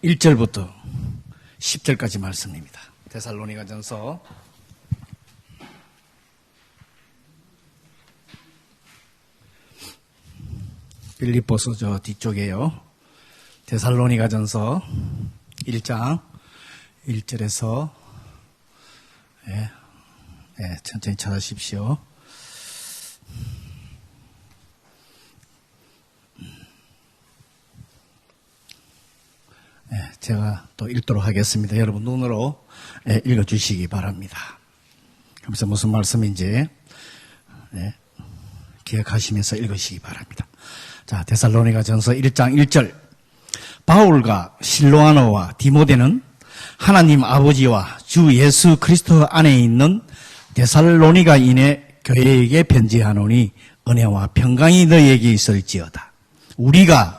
1절부터 10절까지 말씀입니다. 데살로니가전서 '빌립보서 저 뒤쪽에요. 데살로니가전서 1장 1절에서 천천히 찾으십시오. 제가 또 읽도록 하겠습니다. 여러분 눈으로 읽어주시기 바랍니다. 그래서 무슨 말씀인지 기억하시면서 읽으시기 바랍니다. 자, 데살로니가전서 1장 1절. 바울과 실로아노와 디모데는 하나님 아버지와 주 예수 그리스도 안에 있는 데살로니가인의 교회에게 편지하노니 은혜와 평강이 너희에게 있을지어다. 우리가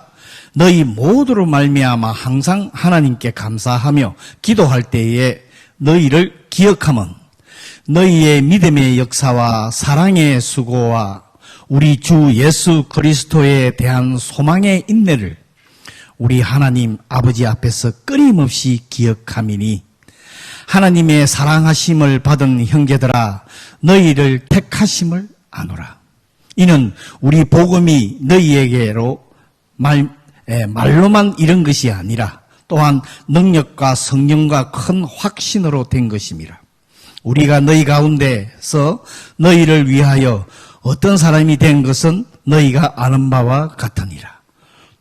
너희 모두로 말미암아 항상 하나님께 감사하며 기도할 때에 너희를 기억하면 너희의 믿음의 역사와 사랑의 수고와 우리 주 예수 그리스도에 대한 소망의 인내를 우리 하나님 아버지 앞에서 끊임없이 기억함이니 하나님의 사랑하심을 받은 형제들아 너희를 택하심을 아노라. 이는 우리 복음이 너희에게로 말로만 이른 것이 아니라 또한 능력과 성령과 큰 확신으로 된 것임이라. 우리가 너희 가운데서 너희를 위하여 어떤 사람이 된 것은 너희가 아는 바와 같으니라.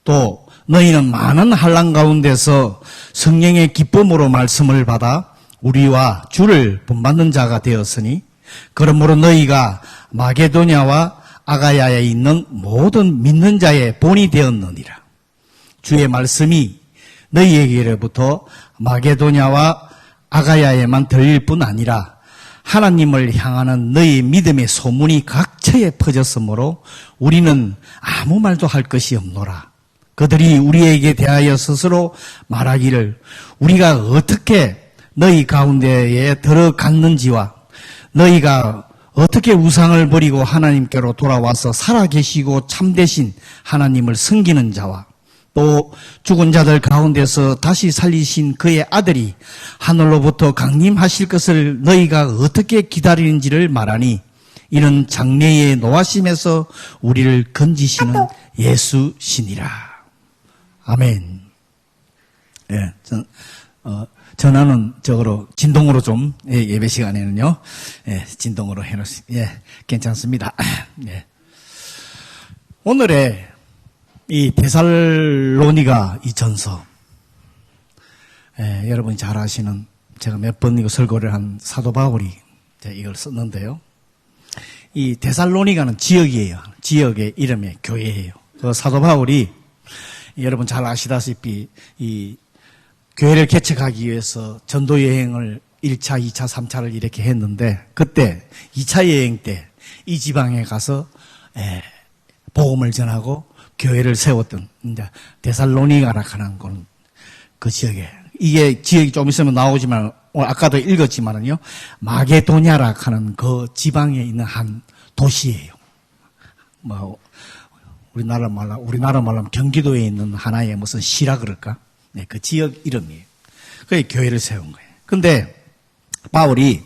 또 너희는 많은 환난 가운데서 성령의 기쁨으로 말씀을 받아 우리와 주를 본받는 자가 되었으니 그러므로 너희가 마게도냐와 아가야에 있는 모든 믿는 자의 본이 되었느니라. 주의 말씀이 너희에게로부터 마게도냐와 아가야에만 들릴 뿐 아니라 하나님을 향하는 너희 믿음의 소문이 각처에 퍼졌으므로 우리는 아무 말도 할 것이 없노라. 그들이 우리에게 대하여 스스로 말하기를 우리가 어떻게 너희 가운데에 들어갔는지와 너희가 어떻게 우상을 버리고 하나님께로 돌아와서 살아계시고 참되신 하나님을 섬기는 자와 또 죽은 자들 가운데서 다시 살리신 그의 아들이 하늘로부터 강림하실 것을 너희가 어떻게 기다리는지를 말하니 이는 장래의 노하심에서 우리를 건지시는 예수시니라. 아멘. 전화는 진동으로 좀, 예배 시간에는요, 진동으로 해놓으시면, 괜찮습니다. 오늘의 이 데살로니가 이 전서, 여러분이 잘 아시는, 제가 몇 번 이거 설교를 한 사도 바울이 이걸 썼는데요. 이 데살로니가는 지역이에요. 지역의 이름의 교회예요. 그 사도 바울이, 여러분 잘 아시다시피, 이 교회를 개척하기 위해서 전도 여행을 1차, 2차, 3차를 이렇게 했는데 그때 2차 여행 때 이 지방에 가서 복음을 전하고 교회를 세웠던 이제 데살로니가라 하는 그 지역에 이게 지역이 좀 있으면 나오지만 오늘 아까도 읽었지만은요 마게도냐라 하는 그 지방에 있는 한 도시예요. 뭐 우리나라 말로 하면 경기도에 있는 하나의 무슨 시라 그럴까? 네, 그 지역 이름이에요. 그게 교회를 세운 거예요. 근데 바울이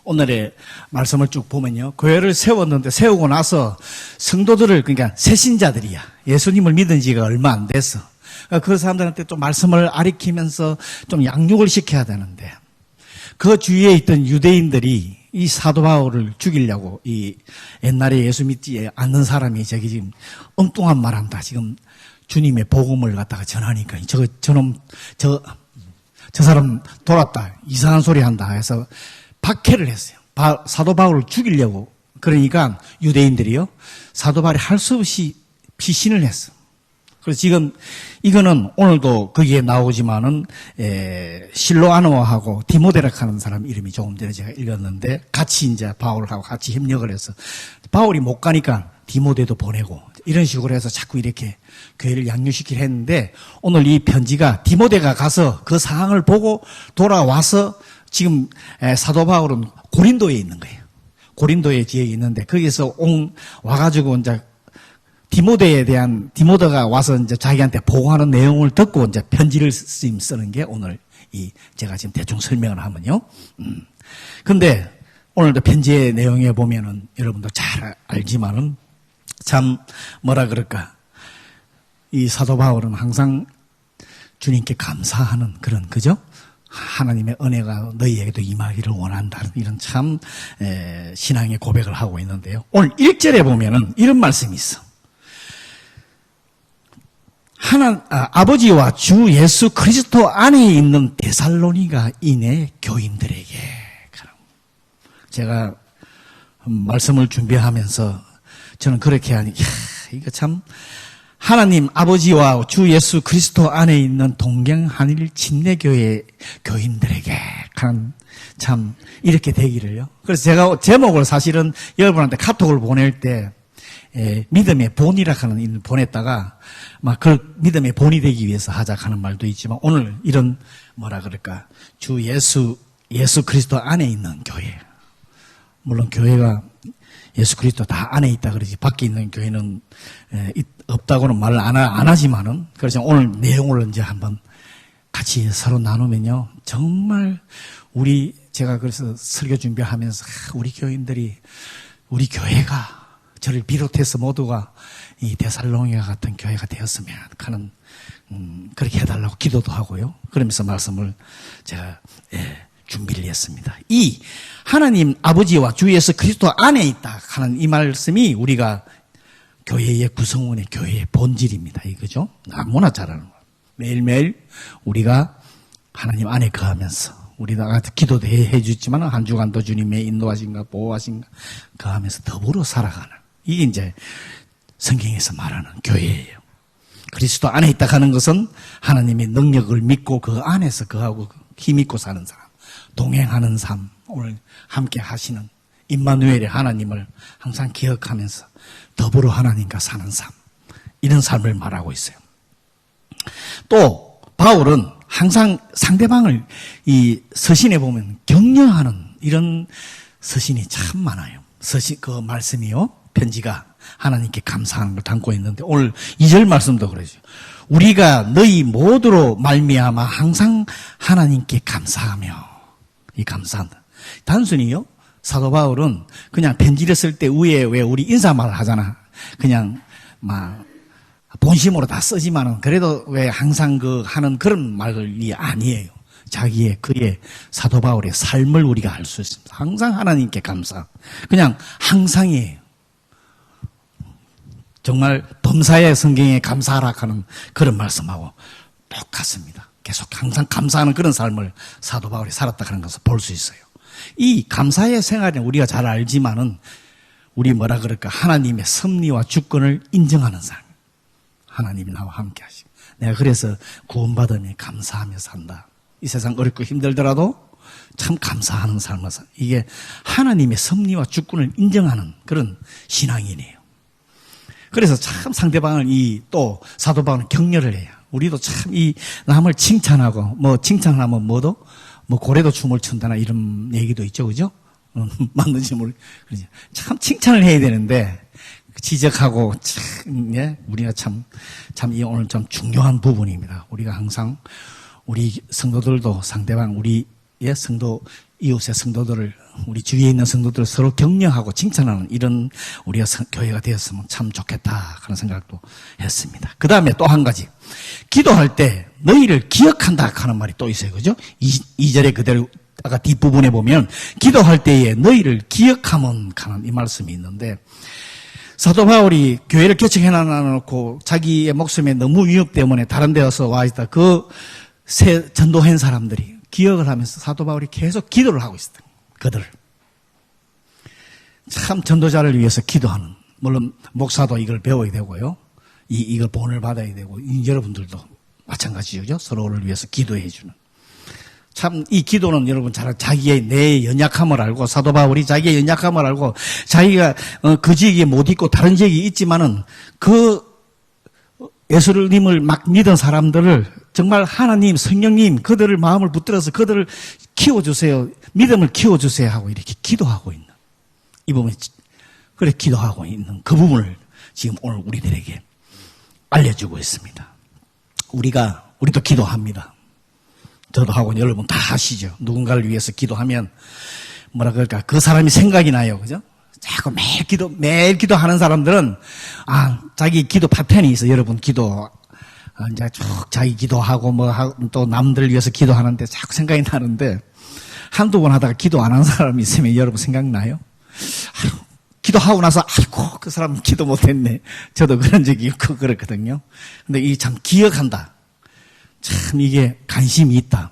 오늘의 말씀을 쭉 보면요. 교회를 세웠는데 세우고 나서 성도들을 그러니까 새신자들이야. 예수님을 믿은 지가 얼마 안 됐어. 그 사람들한테 또 말씀을 가르치면서 좀 양육을 시켜야 되는데 그 주위에 있던 유대인들이 이 사도 바울을 죽이려고 이 옛날에 예수 믿지 않는 사람이 저기 지금 엉뚱한 말 한다. 지금 주님의 복음을 갖다가 전하니까 저 사람 돌았다. 이상한 소리 한다 해서 박해를 했어요. 사도 바울을 죽이려고. 그러니까 유대인들이요. 사도 바울이 할 수 없이 피신을 했어. 그래서 지금 이거는 오늘도 거기에 나오지만은 실로아노하고 디모데라 하는 사람 이름이 조금 전에 제가 읽었는데 같이 이제 바울하고 같이 협력을 해서 바울이 못 가니까 디모데도 보내고 이런 식으로 해서 자꾸 이렇게 교회를 양육시키려 했는데 오늘 이 편지가 디모데가 가서 그 상황을 보고 돌아와서 지금 사도 바울은 고린도에 있는 거예요. 고린도에 지역이 있는데 거기서 와가지고 이제 디모데가 와서 이제 자기한테 보고하는 내용을 듣고 이제 편지를 쓰는 게 오늘 제가 지금 대충 설명을 하면요. 근데 오늘도 편지의 내용에 보면은 여러분도 잘 알지만은 참 뭐라 그럴까. 이 사도 바울은 항상 주님께 감사하는 그런, 그죠? 하나님의 은혜가 너희에게도 임하기를 원한다. 이런 참, 신앙의 고백을 하고 있는데요. 오늘 1절에 보면은 이런 말씀이 있어. 아버지와 주 예수 그리스도 안에 있는 데살로니가인의 교인들에게. 제가 말씀을 준비하면서 저는 그렇게 하니, 이거 참, 하나님 아버지와 주 예수 그리스도 안에 있는 동경한일 침례교회 교인들에게 참 이렇게 되기를요. 그래서 제가 제목을 사실은 여러분한테 카톡을 보낼 때 믿음의 본이라 하는 일 보냈다가 막 그 믿음의 본이 되기 위해서 하자 하는 말도 있지만 오늘 이런 뭐라 그럴까 주 예수 그리스도 안에 있는 교회. 물론 교회가 예수 그리스도 다 안에 있다 그러지 밖에 있는 교회는 없다고는 말을 안 하지만은 그래서 오늘 내용을 이제 한번 같이 서로 나누면요 정말 제가 그래서 설교 준비하면서 우리 교인들이 우리 교회가 저를 비롯해서 모두가 이 데살로니가 같은 교회가 되었으면 하는 그렇게 해달라고 기도도 하고요 그러면서 말씀을 제가 준비를 했습니다. 이 하나님 아버지와 주 예수 그리스도 안에 있다 하는 이 말씀이 우리가 교회의 구성원의 교회의 본질입니다. 이거죠. 너무나 잘 아는 거예요. 매일매일 우리가 하나님 안에 거하면서 우리가 기도도 해주지만 한 주간도 주님의 인도하신가 보호하신가 거하면서 더불어 살아가는 이게 이제 성경에서 말하는 교회예요. 그리스도 안에 있다 하는 것은 하나님의 능력을 믿고 그 안에서 거하고 힘있고 사는 사람 동행하는 삶, 오늘 함께 하시는 임마누엘의 하나님을 항상 기억하면서 더불어 하나님과 사는 삶, 이런 삶을 말하고 있어요. 또 바울은 항상 상대방을 이 서신에 보면 격려하는 이런 서신이 참 많아요. 그 말씀이요, 편지가 하나님께 감사하는 걸 담고 있는데 오늘 2절 말씀도 그러죠. 우리가 너희 모두로 말미암아 항상 하나님께 감사하며 이 감사한다. 단순히요, 사도 바울은 그냥 편지를 쓸 때 위에 왜 우리 인사말을 하잖아. 그냥, 본심으로 다 쓰지만은 그래도 왜 항상 하는 그런 말이 아니에요. 그의 사도 바울의 삶을 우리가 알 수 있습니다. 항상 하나님께 감사. 그냥 항상이에요. 정말 범사의 성경에 감사하라 하는 그런 말씀하고 똑같습니다. 계속 항상 감사하는 그런 삶을 사도 바울이 살았다 하는 것을 볼 수 있어요. 이 감사의 생활은 우리가 잘 알지만은 우리 뭐라 그럴까 하나님의 섭리와 주권을 인정하는 삶. 하나님이 나와 함께 하시고 내가 그래서 구원받으며 감사하며 산다. 이 세상 어렵고 힘들더라도 참 감사하는 삶을 산. 이게 하나님의 섭리와 주권을 인정하는 그런 신앙인이에요. 그래서 참 상대방을 또 사도 바울은 격려를 해요. 우리도 참 남을 칭찬하고, 칭찬하면 고래도 춤을 춘다나 이런 얘기도 있죠, 그죠? 맞는지 모르겠어요. 참 칭찬을 해야 되는데, 지적하고, 우리가 이 오늘 좀 중요한 부분입니다. 우리가 항상 우리 성도들도 상대방, 우리의 이웃의 성도들을, 우리 주위에 있는 성도들을 서로 격려하고 칭찬하는 이런 우리가 교회가 되었으면 참 좋겠다 하는 생각도 했습니다. 그 다음에 또 한 가지. 기도할 때 너희를 기억한다 하는 말이 또 있어요. 그죠? 2절에 그대로 아까 뒷부분에 보면 기도할 때에 너희를 기억하면 하는 이 말씀이 있는데 사도 바울이 교회를 개척해 놔놓고 자기의 목숨에 너무 위협 때문에 다른 데 와서 와 있다. 전도한 사람들이 기억을 하면서 사도 바울이 계속 기도를 하고 있었다. 그들을. 참 전도자를 위해서 기도하는. 물론 목사도 이걸 배워야 되고요. 이걸 본을 받아야 되고 여러분들도 마찬가지죠. 서로를 위해서 기도해 주는. 참 이 기도는 여러분 잘 자기의 내 연약함을 알고 사도 바울이 자기의 연약함을 알고 자기가 그 지역에 못 있고 다른 지역에 있지만은 예수님을 막 믿은 사람들을 정말 하나님, 성령님 그들을 마음을 붙들어서 그들을 키워주세요. 믿음을 키워주세요 하고 이렇게 기도하고 있는 이 부분에 그래 기도하고 있는 그 부분을 지금 오늘 우리들에게 알려주고 있습니다. 우리도 기도합니다. 저도 하고 여러분 다 하시죠. 누군가를 위해서 기도하면 뭐라 그럴까, 그 사람이 생각이 나요. 그죠? 자꾸 매일 기도하는 사람들은, 자기 기도 패턴이 있어. 여러분 이제 쭉 자기 기도하고 또 남들 위해서 기도하는데 자꾸 생각이 나는데, 한두 번 하다가 기도 안 한 사람이 있으면 여러분 생각나요? 기도하고 나서, 아이고, 그 사람 기도 못했네. 저도 그런 적이 있고 그렇거든요. 근데 이 참 기억한다. 참 이게 관심이 있다.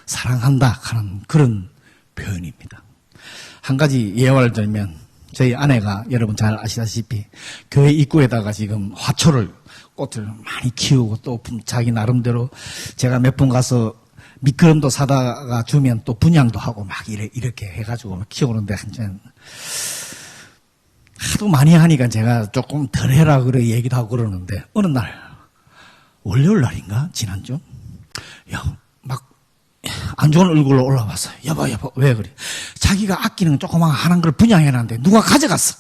사랑한다 하는 그런 표현입니다. 한 가지 예화를 들면, 저희 아내가 여러분 잘 아시다시피 교회 입구에다가 지금 꽃을 많이 키우고, 또 자기 나름대로 제가 몇 번 가서 미끄럼도 사다가 주면 또 분양도 하고 막 이렇게 해가지고 막 키우는데, 하도 많이 하니까 제가 조금 덜 해라 그래 얘기도 하고 그러는데, 어느 날 월요일 날인가 지난주 막 안 좋은 얼굴로 올라왔어요. 여보 왜 그래? 자기가 아끼는 조그만 하는 걸 분양해놨는데 누가 가져갔어.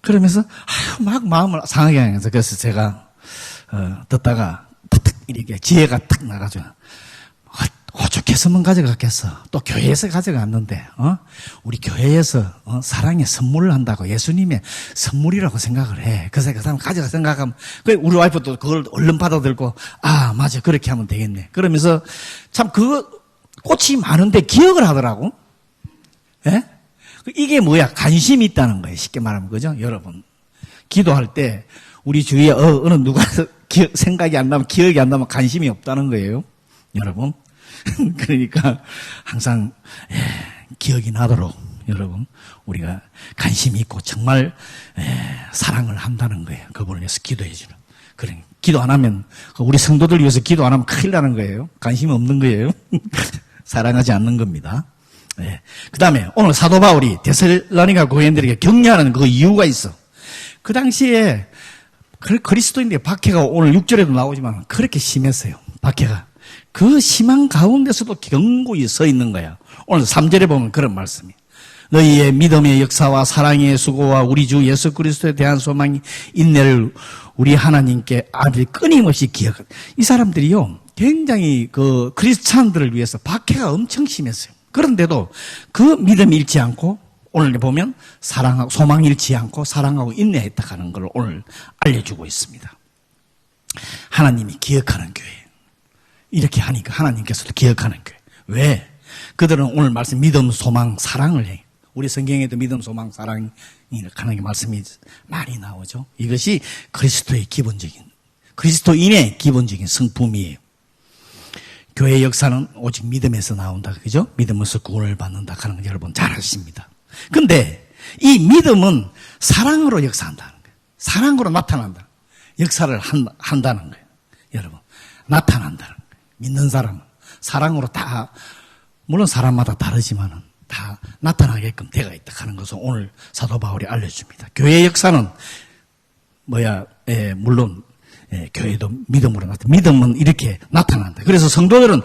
그러면서 막 마음을 상하게 하면서, 그래서 제가 듣다가 탁 이렇게 지혜가 탁 나가죠. 오죽했으면 가져갔겠어. 또 교회에서 가져갔는데, 우리 교회에서 사랑의 선물을 한다고 예수님의 선물이라고 생각을 해. 그 사람 가져가 생각하면, 우리 와이프도 그걸 얼른 받아들고, 맞아, 그렇게 하면 되겠네. 그러면서 참 꽃이 많은데 기억을 하더라고. 예? 이게 뭐야? 관심이 있다는 거예요. 쉽게 말하면, 그죠? 여러분. 기도할 때 우리 주위에 어느 누가 생각이 안 나면, 기억이 안 나면 관심이 없다는 거예요. 여러분. 그러니까 항상 기억이 나도록 여러분 우리가 관심이 있고 정말 사랑을 한다는 거예요. 그분을 위해서 기도해 주는. 그래, 기도 안 하면, 우리 성도들 위해서 기도 안 하면 큰일 나는 거예요. 관심이 없는 거예요. 사랑하지 않는 겁니다. 그 다음에 오늘 사도 바울이 데살로니가 교인들에게 격려하는 그 이유가 있어. 그 당시에 그리스도인들의 박해가 오늘 6절에도 나오지만 그렇게 심했어요. 박해가. 그 심한 가운데서도 견고히 서 있는 거야. 오늘 3절에 보면 그런 말씀이, 너희의 믿음의 역사와 사랑의 수고와 우리 주 예수 그리스도에 대한 소망이 인내를 우리 하나님께 아주 끊임없이 기억하고. 이 사람들이요 굉장히 그 크리스찬들을 위해서 박해가 엄청 심했어요. 그런데도 그 믿음 잃지 않고, 오늘 보면 사랑하고 소망 잃지 않고 사랑하고 인내했다 하는 걸 오늘 알려주고 있습니다. 하나님이 기억하는 교회. 이렇게 하니까 하나님께서도 기억하는 거예요. 왜? 그들은 오늘 말씀 믿음, 소망, 사랑을 해요. 우리 성경에도 믿음, 소망, 사랑이 하는 게 말씀이 많이 나오죠. 이것이 그리스도인의 기본적인 성품이에요. 교회 역사는 오직 믿음에서 나온다. 그죠? 믿음에서 구원을 받는다 하는 걸 여러분 잘 아십니다. 근데 이 믿음은 사랑으로 역사한다는 거예요. 사랑으로 나타난다. 역사를 한다는 거예요. 여러분, 나타난다는 거예요. 믿는 사람은 사랑으로 다, 물론 사람마다 다르지만은 다 나타나게끔 되어 있다 하는 것을 오늘 사도 바울이 알려줍니다. 교회의 역사는 물론 교회도 믿음으로 믿음은 이렇게 나타난다. 그래서 성도들은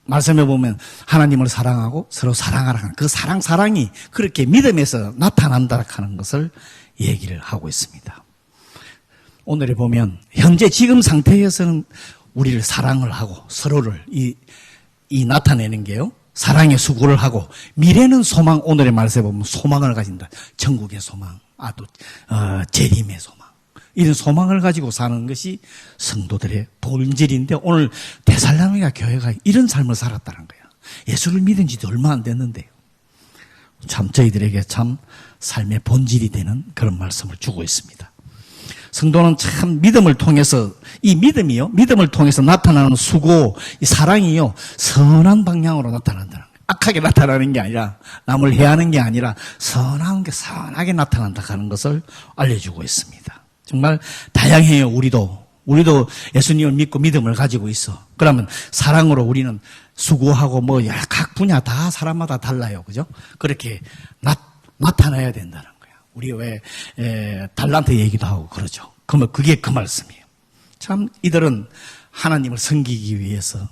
말씀해 보면 하나님을 사랑하고 서로 사랑하라 하는 그 사랑이 그렇게 믿음에서 나타난다 하는 것을 얘기를 하고 있습니다. 오늘에 보면 현재 지금 상태에서는 우리를 사랑을 하고 서로를 이 나타내는 게요, 사랑의 수고를 하고, 미래는 소망, 오늘의 말씀에 보면 소망을 가진다. 천국의 소망, 또 재림의 소망, 이런 소망을 가지고 사는 것이 성도들의 본질인데, 오늘 데살로니가 교회가 이런 삶을 살았다는 거야. 예수를 믿은 지도 얼마 안 됐는데요. 참 저희들에게 참 삶의 본질이 되는 그런 말씀을 주고 있습니다. 성도는 참 믿음을 통해서, 이 믿음이요, 믿음을 통해서 나타나는 수고, 이 사랑이요, 선한 방향으로 나타난다는 거예요. 악하게 나타나는 게 아니라, 남을 해하는 게 아니라 선한 게 선하게 나타난다 하는 것을 알려주고 있습니다. 정말 다양해요. 우리도 예수님을 믿고 믿음을 가지고 있어. 그러면 사랑으로 우리는 수고하고 각 분야 다 사람마다 달라요. 그죠? 그렇게 나타나야 된다는 거예요. 우리 왜 달란트 얘기도 하고 그러죠. 그러면 그게 그 말씀이에요. 참 이들은 하나님을 섬기기 위해서,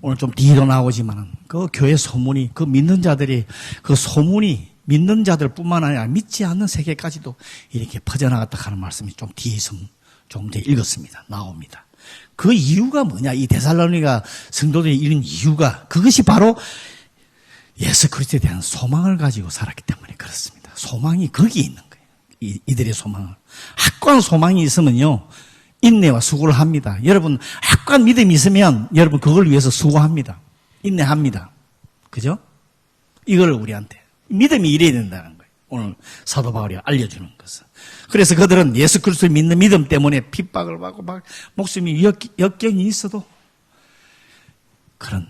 오늘 좀 뒤로 나오지만은 그 교회 소문이, 그 믿는 자들이 그 소문이 믿는 자들뿐만 아니라 믿지 않는 세계까지도 이렇게 퍼져나갔다 하는 말씀이 좀 뒤에서 좀 더 읽었습니다. 나옵니다. 그 이유가 뭐냐? 이 데살로니가 성도들이 이런 이유가, 그것이 바로 예수 그리스도에 대한 소망을 가지고 살았기 때문에 그렇습니다. 소망이 거기에 있는 거예요. 이들의 소망을. 확고한 소망이 있으면요, 인내와 수고를 합니다. 여러분, 확고한 믿음이 있으면 여러분 그걸 위해서 수고합니다. 인내합니다. 그죠? 이걸 우리한테 믿음이 이래야 된다는 거예요. 오늘 사도 바울이 알려주는 것은. 그래서 그들은 예수 그리스도를 믿는 믿음 때문에 핍박을 받고 막 목숨이 역경이 있어도 그런,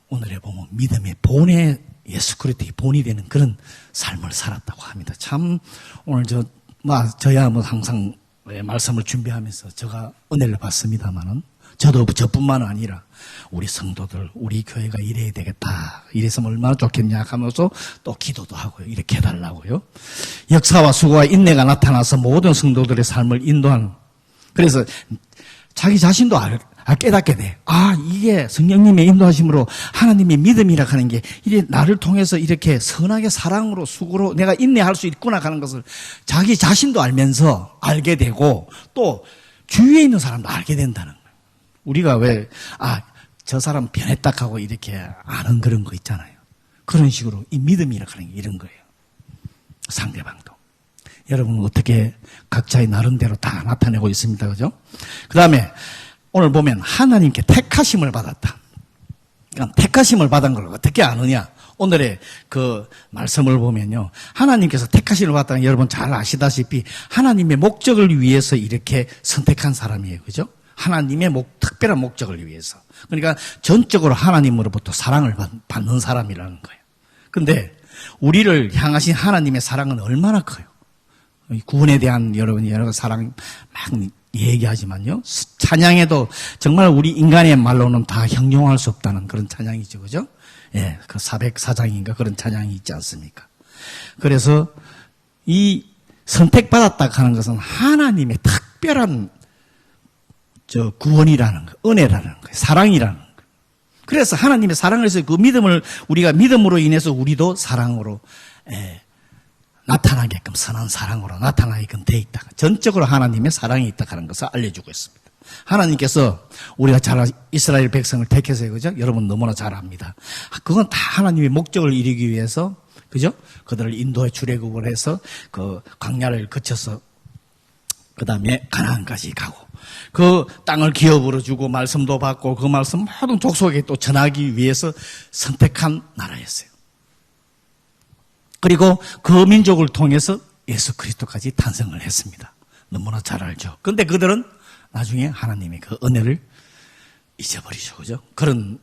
오늘에 보면 믿음의 본에 예수 그리스도의 본이 되는 그런 삶을 살았다고 합니다. 참 오늘 저야 뭐 항상 말씀을 준비하면서 제가 은혜를 받습니다만은, 저도 저뿐만 아니라 우리 성도들, 우리 교회가 이래야 되겠다, 이랬으면 얼마나 좋겠냐 하면서 또 기도도 하고요. 이렇게 해달라고요. 역사와 수고와 인내가 나타나서 모든 성도들의 삶을 인도하는, 그래서 자기 자신도 깨닫게 돼. 아, 이게 성령님의 인도하심으로 하나님의 믿음이라 하는 게 이게 나를 통해서 이렇게 선하게 사랑으로 수고로 내가 인내할 수 있구나 하는 것을 자기 자신도 알면서 알게 되고, 또 주위에 있는 사람도 알게 된다는 거예요. 우리가 왜 저 사람 변했다 하고 이렇게 아는 그런 거 있잖아요. 그런 식으로 이 믿음이라 하는 게 이런 거예요. 상대방도. 여러분은 어떻게 각자의 나름대로 다 나타내고 있습니다. 그죠? 그 다음에 오늘 보면 하나님께 택하심을 받았다. 그러니까 택하심을 받은 걸 어떻게 아느냐? 오늘의 그 말씀을 보면요, 하나님께서 택하심을 받았다는 게 여러분 잘 아시다시피 하나님의 목적을 위해서 이렇게 선택한 사람이에요. 그죠? 하나님의 특별한 목적을 위해서. 그러니까 전적으로 하나님으로부터 사랑을 받는 사람이라는 거예요. 근데 우리를 향하신 하나님의 사랑은 얼마나 커요. 구원에 대한 여러분이 여러 사랑 막 얘기하지만요, 찬양에도 정말 우리 인간의 말로는 다 형용할 수 없다는 그런 찬양이죠. 그죠? 예, 그 404장인가 그런 찬양이 있지 않습니까? 그래서 이 선택받았다 하는 것은 하나님의 특별한 구원이라는 거, 은혜라는 거, 사랑이라는 거. 그래서 하나님의 사랑을 해서 그 믿음을, 우리가 믿음으로 인해서 우리도 사랑으로 나타나게끔, 선한 사랑으로 나타나게끔 돼 있다. 전적으로 하나님의 사랑이 있다 하는 것을 알려주고 있습니다. 하나님께서 우리가 잘 이스라엘 백성을 택해서요, 그죠? 여러분 너무나 잘 압니다. 그건 다 하나님의 목적을 이루기 위해서, 그죠? 그들을 인도에 출애굽을 해서 그 광야를 거쳐서 그 다음에 가나안까지 가고, 그 땅을 기업으로 주고 말씀도 받고 그 말씀 모든 족속에 또 전하기 위해서 선택한 나라였어요. 그리고 그 민족을 통해서 예수 그리스도까지 탄생을 했습니다. 너무나 잘 알죠. 그런데 그들은 나중에 하나님의 그 은혜를 잊어버리죠. 그죠? 그런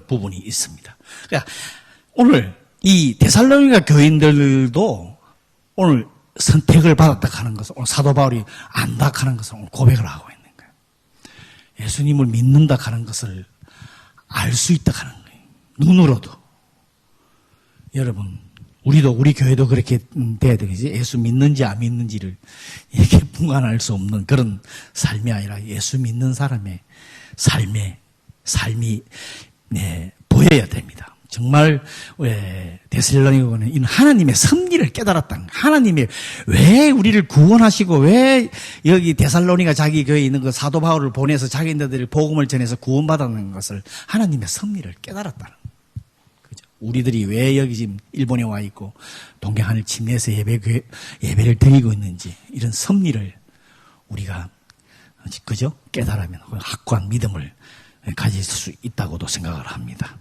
부분이 있습니다. 그러니까 오늘 이 데살로니가 교인들도 오늘 선택을 받았다 하는 것을, 오늘 사도 바울이 안다 하는 것을 오늘 고백을 하고 있는 거예요. 예수님을 믿는다 하는 것을 알 수 있다 하는 거예요. 눈으로도. 여러분, 우리 교회도 그렇게 돼야 되겠지. 예수 믿는지 안 믿는지를 이렇게 분간할 수 없는 그런 삶이 아니라 예수 믿는 사람의 삶이 보여야 됩니다. 정말 데살로니가는 하나님의 섭리를 깨달았다는 거예요. 하나님이 왜 우리를 구원하시고 왜 여기 데살로니가 자기 교회에 있는 그 사도 바울을 보내서 자기네들이 복음을 전해서 구원받았는 것을 하나님의 섭리를 깨달았다는 거예요. 그죠? 우리들이 왜 여기 지금 일본에 와 있고 동경하늘 침례에서 예배를 드리고 있는지 이런 섭리를 우리가, 그죠? 깨달으면 확고한 믿음을 가질 수 있다고도 생각을 합니다.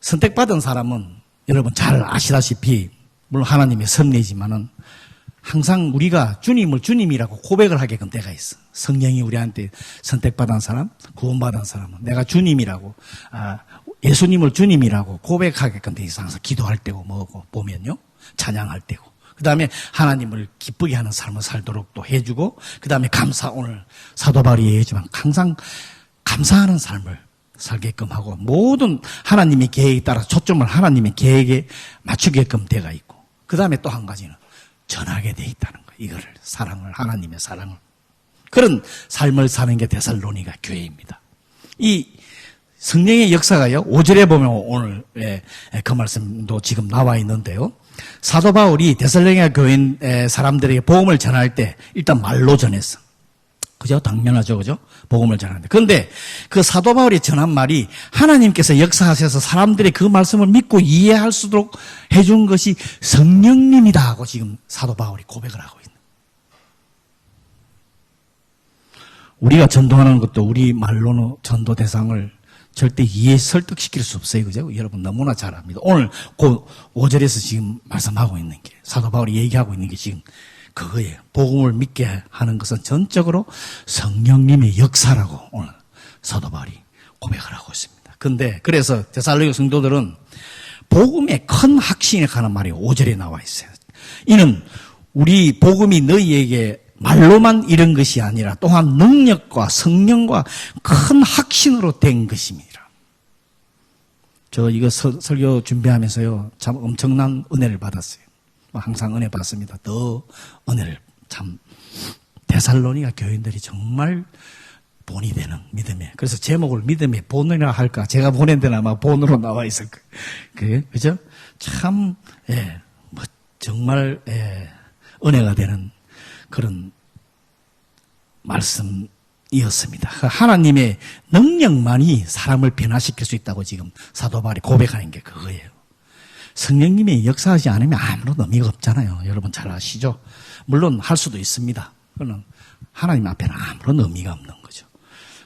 선택받은 사람은 여러분 잘 아시다시피, 물론 하나님의 섭리지만은 항상 우리가 주님을 주님이라고 고백을 하게끔 때가 있어. 성령이 우리한테 선택받은 사람, 구원받은 사람은 내가 주님이라고, 예수님을 주님이라고 고백하게끔 돼 있어. 항상 기도할 때고 뭐고 보면요. 찬양할 때고. 그 다음에 하나님을 기쁘게 하는 삶을 살도록 또 해주고, 그 다음에 오늘 사도 바울이 얘기했지만 항상 감사하는 삶을 살게끔 하고, 모든 하나님의 계획에 따라 초점을 하나님의 계획에 맞추게끔 되어 있고, 그 다음에 또 한 가지는 전하게 돼 있다는 거예요. 이거를, 하나님의 사랑을. 그런 삶을 사는 게 데살로니가 교회입니다. 이 성령의 역사가요, 5절에 보면 오늘, 그 말씀도 지금 나와 있는데요. 사도 바울이 데살로니가 교인 사람들에게 복음을 전할 때 일단 말로 전했어. 그죠? 당연하죠. 그죠? 복음을 전하는데. 그런데 그 사도 바울이 전한 말이 하나님께서 역사하셔서 사람들이 그 말씀을 믿고 이해할 수 있도록 해준 것이 성령님이다 하고 지금 사도 바울이 고백을 하고 있는. 우리가 전도하는 것도 우리 말로는 전도 대상을 절대 이해 설득시킬 수 없어요. 그죠? 여러분 너무나 잘 압니다. 오늘 그 5절에서 지금 말씀하고 있는 게, 사도 바울이 얘기하고 있는 게 지금 그거예요. 복음을 믿게 하는 것은 전적으로 성령님의 역사라고 오늘 사도 바울이 고백을 하고 있습니다. 근데 그래서 데살로니가 성도들은 복음의 큰 확신에 관한 말이 5절에 나와 있어요. 이는 우리 복음이 너희에게 말로만 이런 것이 아니라 또한 능력과 성령과 큰 확신으로 된 것입니다. 저 이거 설교 준비하면서요, 참 엄청난 은혜를 받았어요. 항상 은혜 받습니다. 더 은혜를 참, 데살로니가 교인들이 정말 본이 되는 믿음에. 그래서 제목을 믿음의 본이라 할까? 제가 보낸 데는 아마 본으로 나와 있을 거예요. 그죠? 참, 정말, 은혜가 되는 그런 말씀이었습니다. 하나님의 능력만이 사람을 변화시킬 수 있다고 지금 사도 바울이 고백하는 게 그거예요. 성령님이 역사하지 않으면 아무런 의미가 없잖아요. 여러분 잘 아시죠? 물론 할 수도 있습니다. 그러나 하나님 앞에는 아무런 의미가 없는 거죠.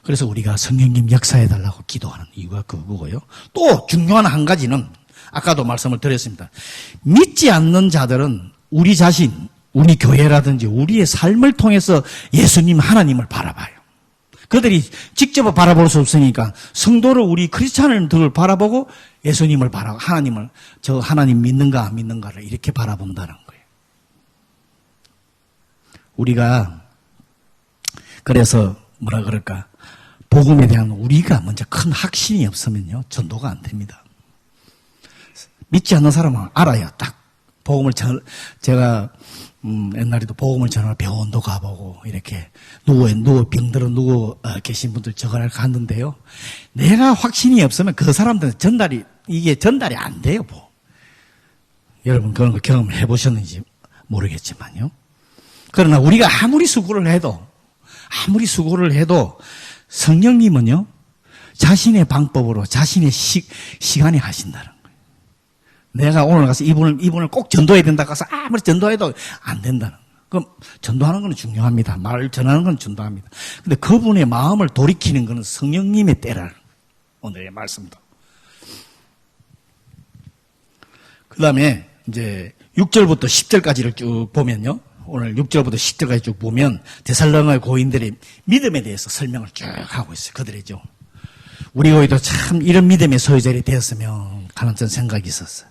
그래서 우리가 성령님 역사해달라고 기도하는 이유가 그거고요. 또 중요한 한 가지는 아까도 말씀을 드렸습니다. 믿지 않는 자들은 우리 자신, 우리 교회라든지 우리의 삶을 통해서 예수님 하나님을 바라봐요. 그들이 직접 바라볼 수 없으니까 성도를, 우리 크리스찬을 바라보고 예수님을 바라고, 하나님을, 저 하나님 믿는가 안 믿는가를 이렇게 바라본다는 거예요. 우리가 그래서 뭐라 그럴까, 복음에 대한 우리가 먼저 큰 확신이 없으면요 전도가 안 됩니다. 믿지 않는 사람은 알아야 딱 복음을 제가 옛날에도 복음을 전하러 병원도 가보고 이렇게 병들어 누워 계신 분들 저걸 갔는데요. 내가 확신이 없으면 그 사람들은 이게 전달이 안 돼요. 여러분 그런 거 경험해 보셨는지 모르겠지만요. 그러나 우리가 아무리 수고를 해도 성령님은요 자신의 방법으로 자신의 시간에 하신다는 거예요. 내가 오늘 가서 이분을 꼭 전도해야 된다 가서 아무리 전도해도 안 된다는 거예요. 그럼 전도하는 건 중요합니다. 말을 전하는 건 중요합니다. 근데 그분의 마음을 돌이키는 것은 성령님의 때라는 거예요. 오늘의 말씀도. 그 다음에 이제 6절부터 10절까지를 쭉 보면요. 오늘 6절부터 10절까지 쭉 보면 데살로니가 고인들의 믿음에 대해서 설명을 쭉 하고 있어요. 그들이죠. 우리 교회도 참 이런 믿음의 소유자들이 되었으면 하는 전 생각이 있었어요.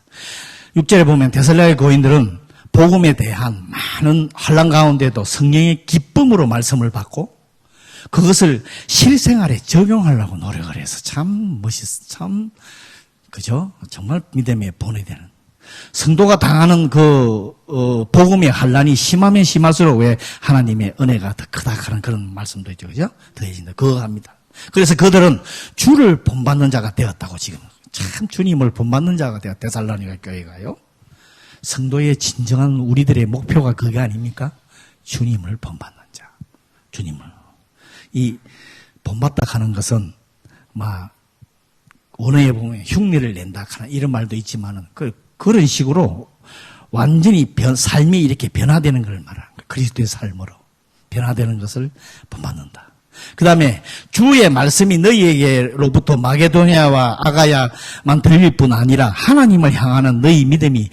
6절에 보면 데살로니가 고인들은 복음에 대한 많은 혼란 가운데도 성령의 기쁨으로 말씀을 받고 그것을 실생활에 적용하려고 노력을 해서 참 그죠? 정말 믿음에 본해되는. 성도가 당하는 복음의 혼란이 심하면 심할수록 왜 하나님의 은혜가 더 크다 하는 그런 말씀도 있죠. 그죠? 더해진다. 그거 합니다. 그래서 그들은 주를 본받는 자가 되었다고 지금. 참 주님을 본받는 자가 되었다. 데살로니가 교회가요. 성도의 진정한 우리들의 목표가 그게 아닙니까? 주님을 본받는 자. 주님을. 이 본받다 하는 것은 언어에 보면 흉내를 낸다 하는 이런 말도 있지만은 그런 식으로 완전히 삶이 이렇게 변화되는 걸 말하는 거예요. 그리스도의 삶으로 변화되는 것을 본받는다. 그 다음에 주의 말씀이 너희에게로부터 마게도냐와 아가야만 들릴 뿐 아니라 하나님을 향하는 너희 믿음이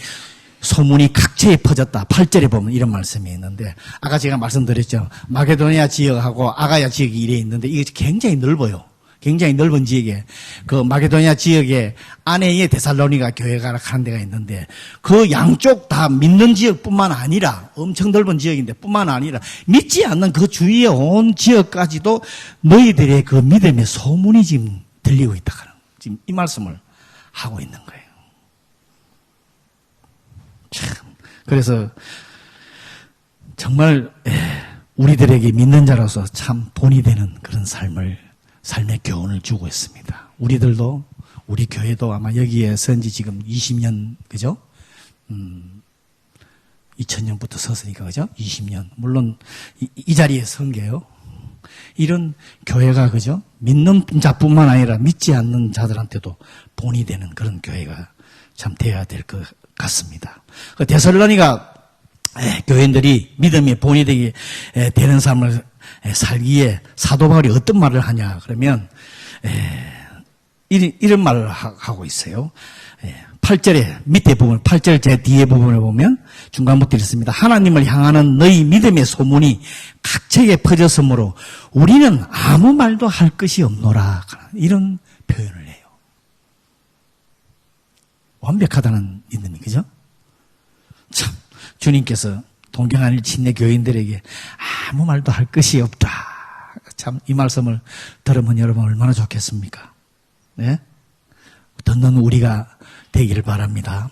소문이 각처에 퍼졌다. 8절에 보면 이런 말씀이 있는데 아까 제가 말씀드렸죠. 마게도냐 지역하고 아가야 지역이 이래 있는데 이게 굉장히 넓어요. 굉장히 넓은 지역에 그 마게도냐 지역에 안에의 데살로니가 교회가 하는 데가 있는데 그 양쪽 다 믿는 지역뿐만 아니라 엄청 넓은 지역인데 뿐만 아니라 믿지 않는 그 주위의 온 지역까지도 너희들의 그 믿음의 소문이 지금 들리고 있다. 지금 이 말씀을 하고 있는 거예요. 참 그래서 정말 우리들에게 믿는 자로서 참 본이 되는 그런 삶의 교훈을 주고 있습니다. 우리들도, 우리 교회도 아마 여기에 선지 지금 20년, 그죠? 2000년부터 섰으니까, 그죠? 20년. 물론, 이 자리에 선 게요. 이런 교회가, 그죠? 믿는 자뿐만 아니라 믿지 않는 자들한테도 본이 되는 그런 교회가 참 되어야 될 것 같습니다. 그 데살로니가 교인들이 믿음의 본이 되게 되는 삶을 살기에 사도 바울이 어떤 말을 하냐 그러면 이런 말을 하고 있어요. 8절에 밑에 부분, 8절 제 뒤에 부분을 보면 중간부터 이렇습니다. 하나님을 향하는 너희 믿음의 소문이 각처에 퍼졌으므로 우리는 아무 말도 할 것이 없노라. 이런 표현을 해요. 완벽하다는 믿음이, 그죠? 참, 주님께서 동경하는 친내 교인들에게 아무 말도 할 것이 없다. 참, 이 말씀을 들으면 여러분 얼마나 좋겠습니까? 네? 듣는 우리가 되기를 바랍니다.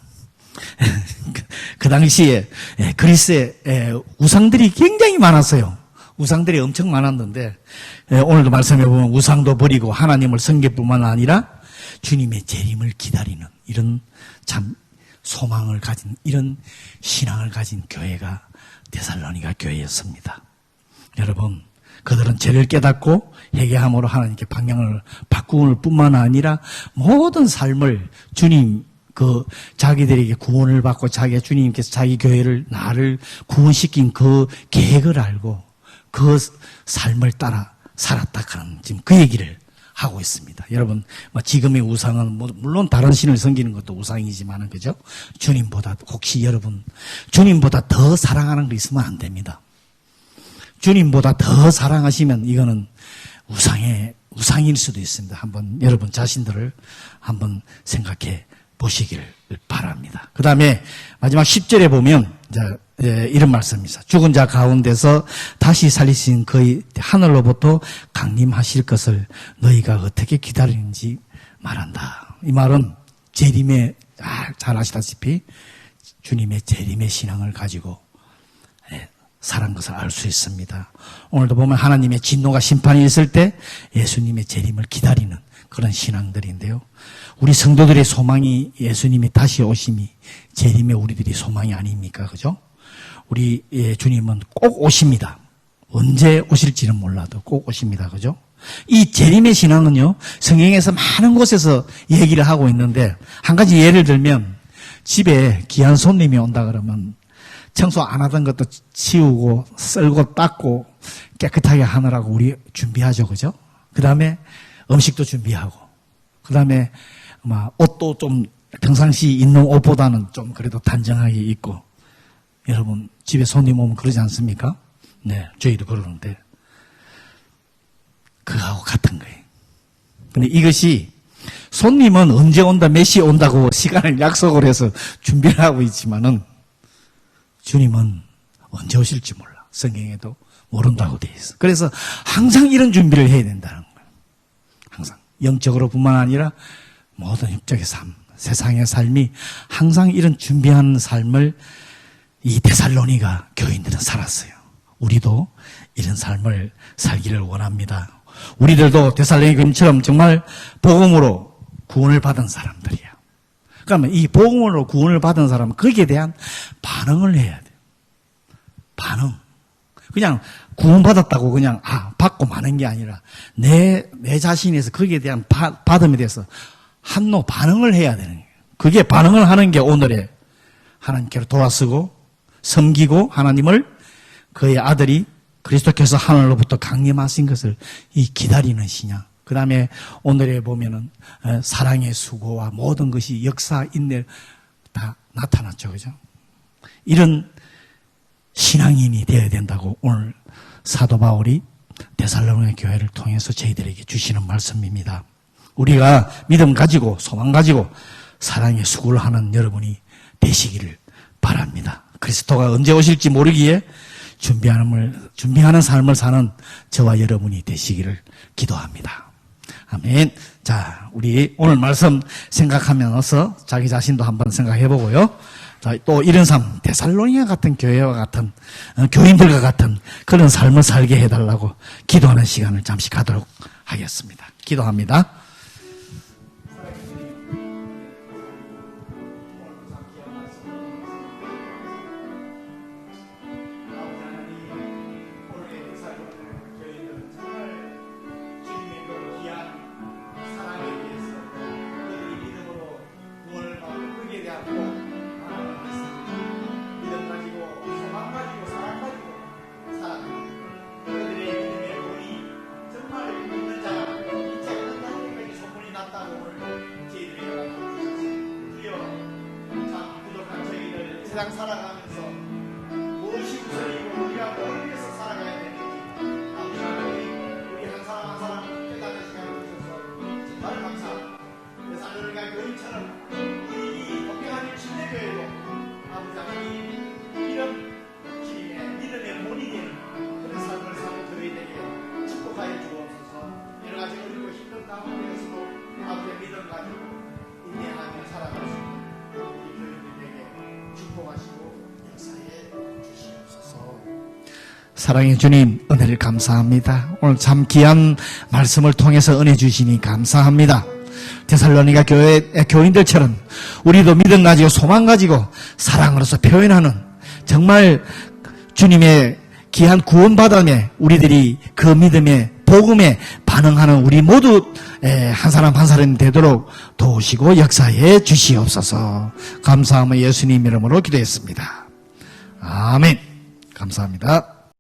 그 당시에 그리스에 우상들이 굉장히 많았어요. 우상들이 엄청 많았는데 오늘도 말씀해 보면 우상도 버리고 하나님을 섬길 뿐만 아니라 주님의 재림을 기다리는 이런 참 소망을 가진 이런 신앙을 가진 교회가 데살로니가 교회였습니다. 여러분, 그들은 죄를 깨닫고 회개함으로 하나님께 방향을 바꾸는 뿐만 아니라 모든 삶을 주님 자기들에게 구원을 받고 주님께서 자기 교회를 나를 구원시킨 그 계획을 알고 그 삶을 따라 살았다 하는 지금 그 얘기를 하고 있습니다. 여러분, 지금의 우상은 물론 다른 신을 섬기는 것도 우상이지만은, 그죠? 주님보다 혹시 여러분 주님보다 더 사랑하는 거 있으면 안 됩니다. 주님보다 더 사랑하시면 이거는 우상일 수도 있습니다. 한번 여러분 자신들을 한번 생각해 보시길 바랍니다. 그 다음에 마지막 10절에 보면 이런 말씀입니다. 죽은 자 가운데서 다시 살리신 그의 하늘로부터 강림하실 것을 너희가 어떻게 기다리는지 말한다. 이 말은 재림의 잘 아시다시피 주님의 재림의 신앙을 가지고 살한 것을 알 수 있습니다. 오늘도 보면 하나님의 진노가 심판이 있을 때 예수님의 재림을 기다리는 그런 신앙들인데요. 우리 성도들의 소망이 예수님이 다시 오심이 재림의 우리들이 소망이 아닙니까? 그죠? 우리 주님은 꼭 오십니다. 언제 오실지는 몰라도 꼭 오십니다. 그죠? 이 재림의 신앙은요, 성경에서 많은 곳에서 얘기를 하고 있는데, 한 가지 예를 들면, 집에 귀한 손님이 온다 그러면, 청소 안 하던 것도 치우고, 썰고, 닦고, 깨끗하게 하느라고 우리 준비하죠. 그죠? 그 다음에 음식도 준비하고, 그 다음에 옷도 좀 평상시 입는 옷보다는 좀 그래도 단정하게 입고, 여러분, 집에 손님 오면 그러지 않습니까? 네, 저희도 그러는데, 그거하고 같은 거예요. 근데 이것이 손님은 언제 온다, 몇 시에 온다고 시간을 약속을 해서 준비를 하고 있지만은 주님은 언제 오실지 몰라. 성경에도 모른다고 돼 있어. 그래서 항상 이런 준비를 해야 된다는 거예요. 항상. 영적으로 뿐만 아니라 모든 육적의 삶, 세상의 삶이 항상 이런 준비하는 삶을 이 데살로니가 교인들은 살았어요. 우리도 이런 삶을 살기를 원합니다. 우리들도 데살로니가 교인처럼 정말 복음으로 구원을 받은 사람들이야. 그러면 이 복음으로 구원을 받은 사람은 거기에 대한 반응을 해야 돼요. 반응. 그냥 구원받았다고 그냥 받고 마는 게 아니라 내 자신에서 거기에 대한 받음에 대해서 반응을 해야 되는 거예요. 그게 반응을 하는 게 오늘의 하나님께로 돌아서고 섬기고 하나님을 그의 아들이 그리스도께서 하늘로부터 강림하신 것을 기다리는 신앙. 그 다음에 오늘에 보면은 사랑의 수고와 모든 것이 역사, 인내 다 나타났죠. 그죠? 이런 신앙인이 되어야 된다고 오늘 사도 바울이 데살로니가 교회를 통해서 저희들에게 주시는 말씀입니다. 우리가 믿음 가지고 소망 가지고 사랑의 수고를 하는 여러분이 되시기를 바랍니다. 그리스도가 언제 오실지 모르기에 준비하는 삶을 사는 저와 여러분이 되시기를 기도합니다. 아멘. 자, 우리 오늘 말씀 생각하면서 자기 자신도 한번 생각해 보고요. 자, 또 이런 삶, 데살로니가 같은 교회와 같은, 교인들과 같은 그런 삶을 살게 해달라고 기도하는 시간을 잠시 가도록 하겠습니다. 기도합니다. 세상 살아가면서 무엇이 우선이고 우리가 뭘 위해서 살아가야 되는지 아버지 하나님 우리 한 사람 한 사람 깨닫는 시간을 주셔서 정말 감사합니다. 데살로니가 교인처럼 우리 이 건강한 침례교회도 아버지 하나님 믿음의 본이 되는 그런 삶을 사는 교회에게 축복하여 주옵소서. 여러 가지 어렵고 힘든 가운데에서도 아버지의 믿음 가지고 인내하며 살아갈 수 있는 우리 교인들에게 축복하시고 역사해 주시옵소서. 사랑의 주님, 은혜를 감사합니다. 오늘 참 귀한 말씀을 통해서 은혜 주시니 감사합니다. 데살로니가 교회 교인들처럼 우리도 믿음 가지고 소망 가지고 사랑으로서 표현하는 정말 주님의 귀한 구원받음에 우리들이 그 믿음의 복음에 반응하는 우리 모두 한 사람 한 사람이 되도록 도우시고 역사해 주시옵소서. 감사하며 예수님 이름으로 기도했습니다. 아멘. 감사합니다.